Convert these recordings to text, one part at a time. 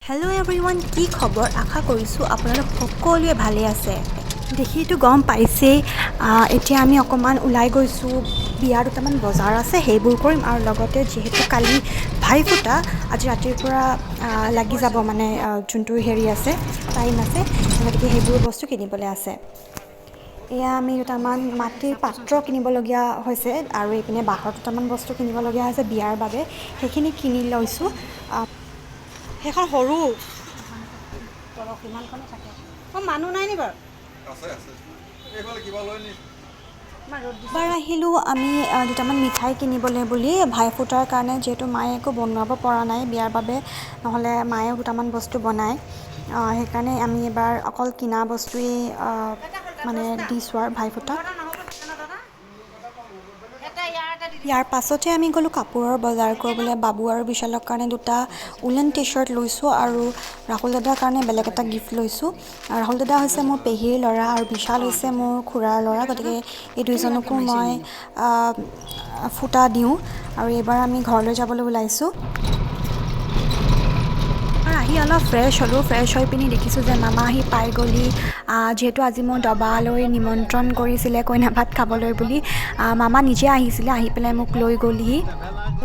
Hello' everyone, কি খবৰ? আশা কৰিছোঁ আপোনালোক সকলোৱে ভালে আছে। দেখিতো গম পাইছেই। এতিয়া আমি অকণমান ওলাই গৈছোঁ। বিয়াৰ দুটামান বজাৰ আছে, সেইবোৰ কৰিম। আৰু লগতে যিহেতু কালি ভাইফোঁটা, আজি ৰাতিৰ পৰা লাগি যাব, মানে যোনটো হেৰি আছে, টাইম আছে, গতিকে সেইবোৰ বস্তু কিনিবলৈ আছে। এয়া আমি দুটামান মাটিৰ পাত্ৰ কিনিবলগীয়া হৈছে আৰু এইপিনে বাঁহৰ দুটামান বস্তু কিনিবলগীয়া হৈছে বিয়াৰ বাবে। সেইখিনি কিনি লৈছোঁ। সেইখন সৰু তলক সিমানখনে থাকে। মানুহ নাই নি বাৰু? এবাৰ আহিলোঁ আমি দুটামান মিঠাই কিনিবলৈ বুলি ভাইফোঁটাৰ কাৰণে, যিহেতু মায়ে একো বনোৱাব পৰা নাই বিয়াৰ বাবে, নহ'লে মায়েও দুটামান বস্তু বনায়। সেইকাৰণে আমি এবাৰ অকল কিনা বস্তুৱেই মানে দিছোঁ আৰু ভাইফোঁটাক। ইয়াৰ পাছতে আমি গ'লোঁ কাপোৰৰ বজাৰ কৰিবলৈ। বাবু আৰু বিশালৰ কাৰণে দুটা উলেন টি চাৰ্ট লৈছোঁ আৰু ৰাহুল দাদাৰ কাৰণে বেলেগ এটা গিফ্ট লৈছোঁ। ৰাহুল দাদা হৈছে মোৰ পেহীৰ ল'ৰা আৰু বিশাল হৈছে মোৰ খুৰাৰ ল'ৰা, গতিকে এই দুইজনকো মই ফুটা দিওঁ। আৰু এইবাৰ আমি ঘৰলৈ যাবলৈ ওলাইছোঁ। আহি অলপ ফ্ৰেছ হ'লোঁ। ফ্ৰেছ হৈ পিনি দেখিছোঁ যে মামা আহি পাই গ'লহি। যিহেতু আজি মোৰ দবালৈ নিমন্ত্ৰণ কৰিছিলে কইনা ভাত খাবলৈ বুলি, মামা নিজে আহিছিলে, আহি পেলাই মোক লৈ গ'লহি।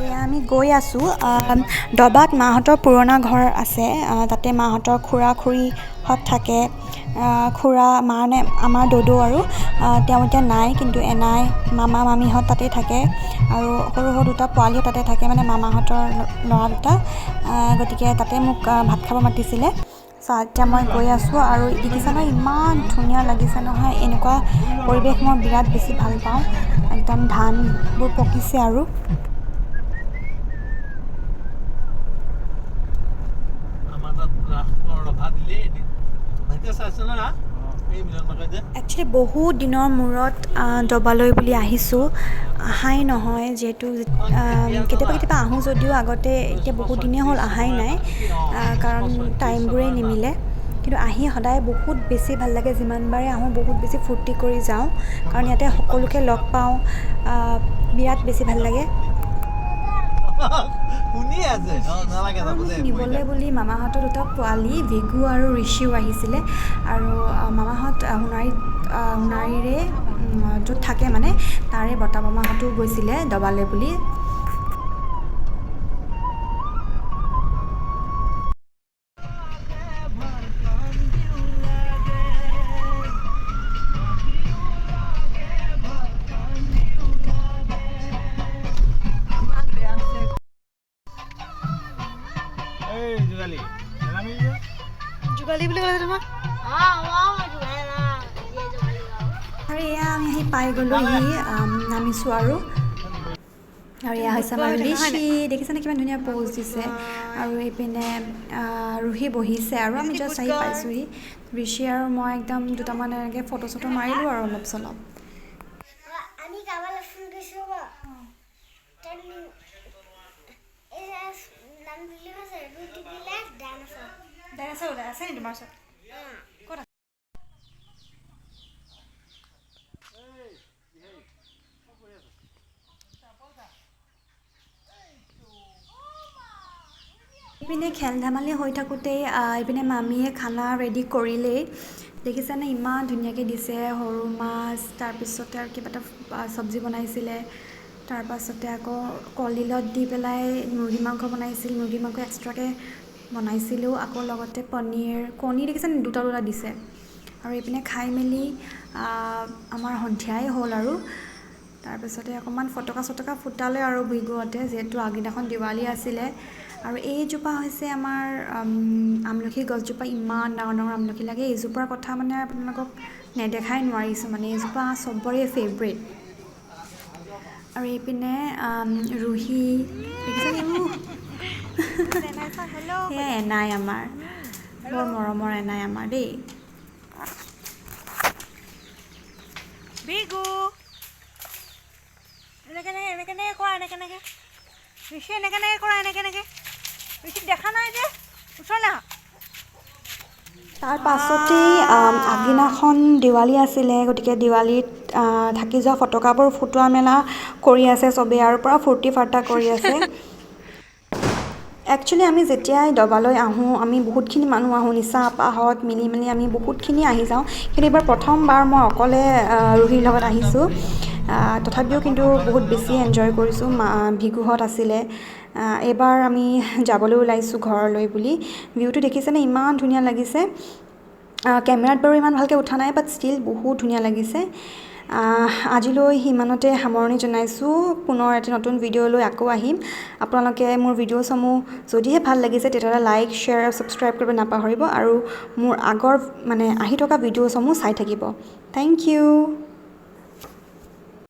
এয়া আমি গৈ আছোঁ। দবাত মাহঁতৰ পুৰণা ঘৰ আছে, তাতে মাহঁতৰ খুৰা খুৰীহঁত থাকে। খুৰা মানে আমাৰ দদৌ আৰু তেওঁ এতিয়া নাই, কিন্তু এনাই মামা মামীহঁত তাতেই থাকে আৰু সৰু সৰু দুটা পোৱালিও তাতে থাকে, মানে মামাহঁতৰ ল'ৰা দুটা। গতিকে তাতে মোক ভাত খাব মাতিছিলে। এতিয়া মই গৈ আছোঁ আৰু দেখিছা নহয় ইমান ধুনীয়া লাগিছে নহয়। এনেকুৱা পৰিৱেশ মই বিৰাট বেছি ভাল পাওঁ। একদম ধানবোৰ পকিছে আৰু একচুৱেলি বহুত দিনৰ মূৰত দবালৈ বুলি আহিছোঁ। আহাই নহয়, যিহেতু কেতিয়াবা কেতিয়াবা আহোঁ যদিও আগতে, এতিয়া বহুত দিনেই হ'ল আহাই নাই, কাৰণ টাইমবোৰেই নিমিলে। কিন্তু আহি সদায় বহুত বেছি ভাল লাগে। যিমানবাৰে আহোঁ বহুত বেছি ফূৰ্তি কৰি যাওঁ, কাৰণ ইয়াতে সকলোকে লগ পাওঁ, বিৰাট বেছি ভাল লাগে। আৰু মোক নিবলৈ বুলি মামাহঁতৰ দুটা পোৱালি ভিগু আৰু ঋষিও আহিছিলে। আৰু মামাহঁত সোণাৰীৰে য'ত থাকে, মানে তাৰে বৰ্তা মামাহঁতো গৈছিলে দবালে বুলি। যোগালী বুলি ক'লে তোমাক। আৰু এয়া আমি আহি পাই গ'লোহি, নামিছোঁ আৰু এয়া হৈছে আমাৰ ঋষি। দেখিছেনে কিমান ধুনীয়া প'জ দিছে। আৰু এইপিনে ৰুহি বহিছে আৰু আমি জাষ্ট আহি পাইছোঁহি। ঋষি আৰু মই একদম দুটামান এনেকৈ ফটো চটো মাৰিলোঁ আৰু অলপ চলপ। আছে নি তোমাৰ ওচৰত? ক'ত আছে? এইপিনে খেল ধেমালি হৈ থাকোঁতেই এইপিনে মামীয়ে খানা ৰেডি কৰিলেই। দেখিছেনে ইমান ধুনীয়াকৈ দিছে, সৰু মাছ, তাৰপিছতে আৰু কিবা এটা চব্জি বনাইছিলে, তাৰপাছতে আকৌ কলডিলত দি পেলাই মুৰ্গী মাংস বনাইছিল। মুৰ্গী মাংস এক্সট্ৰাকৈ বনাইছিলোঁ, আকৌ লগতে পনীৰ, কণী দেখিছেনে দুটা দুটা দিছে। আৰু এইপিনে খাই মেলি আমাৰ সন্ধিয়াই হ'ল আৰু তাৰপিছতে অকণমান ফটকা চটকা ফুটালে আৰু ভিগুহঁতে, যিহেতু আগদিনাখন দিৱালী আছিলে। আৰু এইজোপা হৈছে আমাৰ আমলখি গছজোপা। ইমান ডাঙৰ ডাঙৰ আমলখি লাগে। এইজোপাৰ কথা মানে আপোনালোকক নেদেখাই নোৱাৰিছোঁ, মানে এইজোপা চবৰে ফেভৰেট। আৰু এইপিনে ৰুহি দেখিছেনে, সেয়া এনাই আমাৰ, বৰ মৰমৰ এনাই আমাৰ দেই। ভিগু এনেকৈ কৰা, এনেকৈ ঋষি এনেকৈ কৰা, এনেকৈ ঋষিক দেখা নাই যে, ওচৰলৈ আহা। তাৰ পাছতেই আগদিনাখন দিৱালী আছিলে, গতিকে দিৱালীত থাকি যোৱা ফটকাবোৰ ফুটোৱা মেলা কৰি আছে চবেই, আৰু পূৰা ফূৰ্তি ফাৰ্তা কৰি আছে। একচুৱেলি আমি যেতিয়াই দবালৈ আহোঁ আমি বহুতখিনি মানুহ আহোঁ নিচা আপাহঁত মিলি মেলি আমি বহুতখিনি আহি যাওঁ কিন্তু এইবাৰ প্ৰথমবাৰ মই অকলে ৰুহিৰ লগত আহিছোঁ তথাপিও কিন্তু বহুত বেছি এনজয় কৰিছোঁ ভিগুহঁত আছিলে এইবাৰ আমি যাবলৈ ওলাইছোঁ ঘৰলৈ বুলি ভিউটো দেখিছেনে ইমান ধুনীয়া লাগিছে কেমেৰাত বাৰু ইমান ভালকৈ উঠা নাই বাট ষ্টিল বহুত ধুনীয়া লাগিছে আজিলৈ সিমানতে সামৰণি জনাইছোঁ পুনৰ এটা নতুন ভিডিঅ' লৈ আকৌ আহিম আপোনালোকে মোৰ ভিডিঅ'সমূহ যদিহে ভাল লাগিছে তেতিয়াহ'লে লাইক শ্বেয়াৰ আৰু ছাবস্ক্ৰাইব কৰিব নাপাহৰিব আৰু মোৰ আগৰ আহি থকা ভিডিঅ'সমূহ চাই থাকিব থেংক ইউ